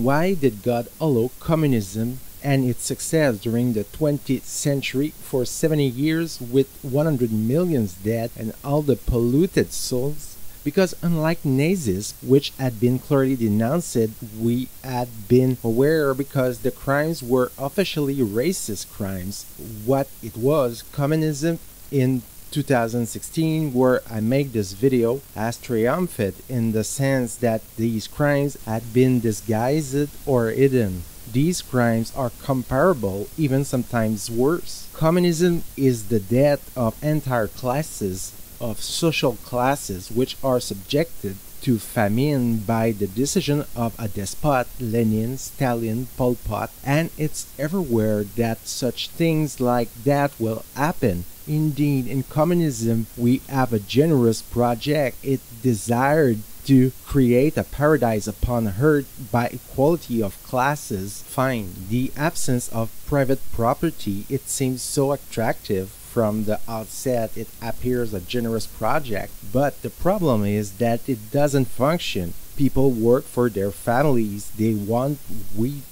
Why did God allow communism and its success during the 20th century for 70 years with 100 million dead and all the polluted souls? Because unlike Nazism, which had been clearly denounced, we had been aware because the crimes were officially racist crimes. What it was, communism in 2016, where I make this video, has triumphed in the sense that these crimes had been disguised or hidden. These crimes are comparable, even sometimes worse. Communism is the death of entire classes, of social classes which are subjected to famine by the decision of a despot, Lenin, Stalin, Pol Pot, and it's everywhere that such things like that will happen. Indeed, in communism, we have a generous project. It desired to create a paradise upon earth by equality of classes. Fine, the absence of private property, it seems so attractive. From the outset, it appears a generous project, but the problem is that it doesn't function. People work for their families, they want wheat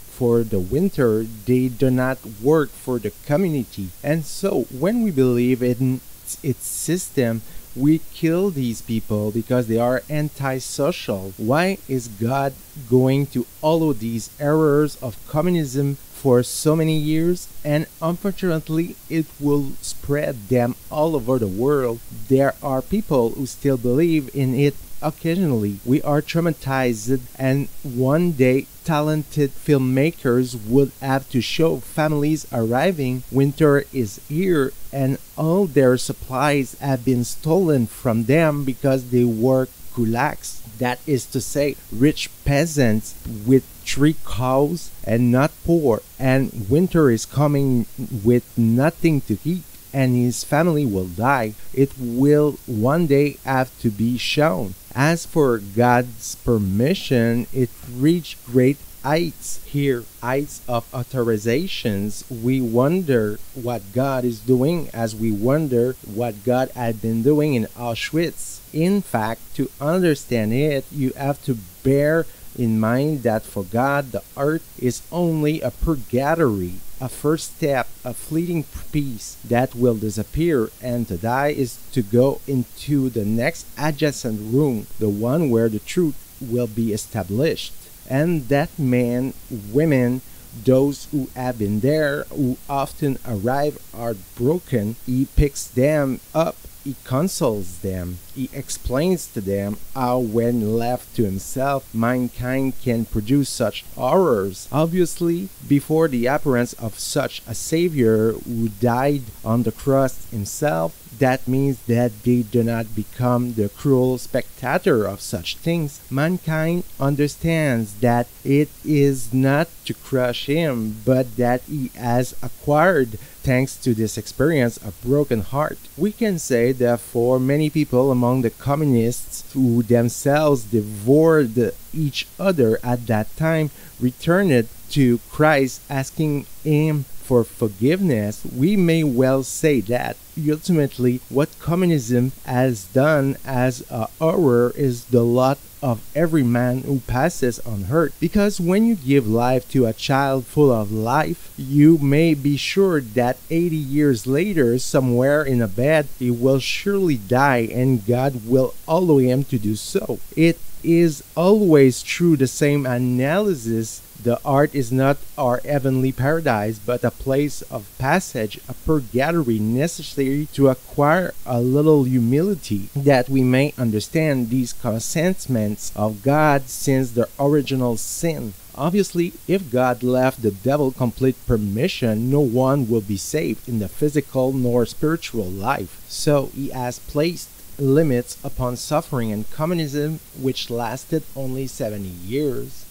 for the winter, they do not work for the community. And so, when we believe in its system, we kill these people because they are antisocial. Why is God going to allow these errors of communism for so many years? And unfortunately, it will spread them all over the world. There are people who still believe in it. Occasionally, we are traumatized, and one day talented filmmakers would have to show families arriving, winter is here, and all their supplies have been stolen from them because they were kulaks. That is to say, rich peasants with 3 cows and not poor, and winter is coming with nothing to eat, and his family will die. It will one day have to be shown. As for God's permission, it reached great heights here, heights of authorizations. We wonder what God is doing as we wonder what God had been doing in Auschwitz. In fact, to understand it, you have to bear in mind that for God, the earth is only a purgatory, a first step, a fleeting peace that will disappear, and to die is to go into the next adjacent room, the one where the truth will be established. And that men, women, those who have been there, who often arrive, are broken. He picks them up, he consoles them, he explains to them how, when left to himself, mankind can produce such horrors. Obviously, before the appearance of such a savior who died on the cross himself, that means that they do not become the cruel spectator of such things. Mankind understands that it is not to crush him, but that he has acquired, thanks to this experience, a broken heart. We can say, therefore, many people among the communists who themselves devoured each other at that time returned to Christ, asking him for forgiveness. We may well say that ultimately what communism has done as a horror is the lot of every man who passes on earth. Because when you give life to a child full of life, you may be sure that 80 years later, somewhere in a bed, he will surely die, and God will allow him to do so. It is always through the same analysis. The earth is not our heavenly paradise, but a place of passage, a purgatory necessary to acquire a little humility, that we may understand these commandments of God since their original sin. Obviously, if God left the devil complete permission, no one will be saved in the physical nor spiritual life. So he has placed limits upon suffering and communism, which lasted only 70 years.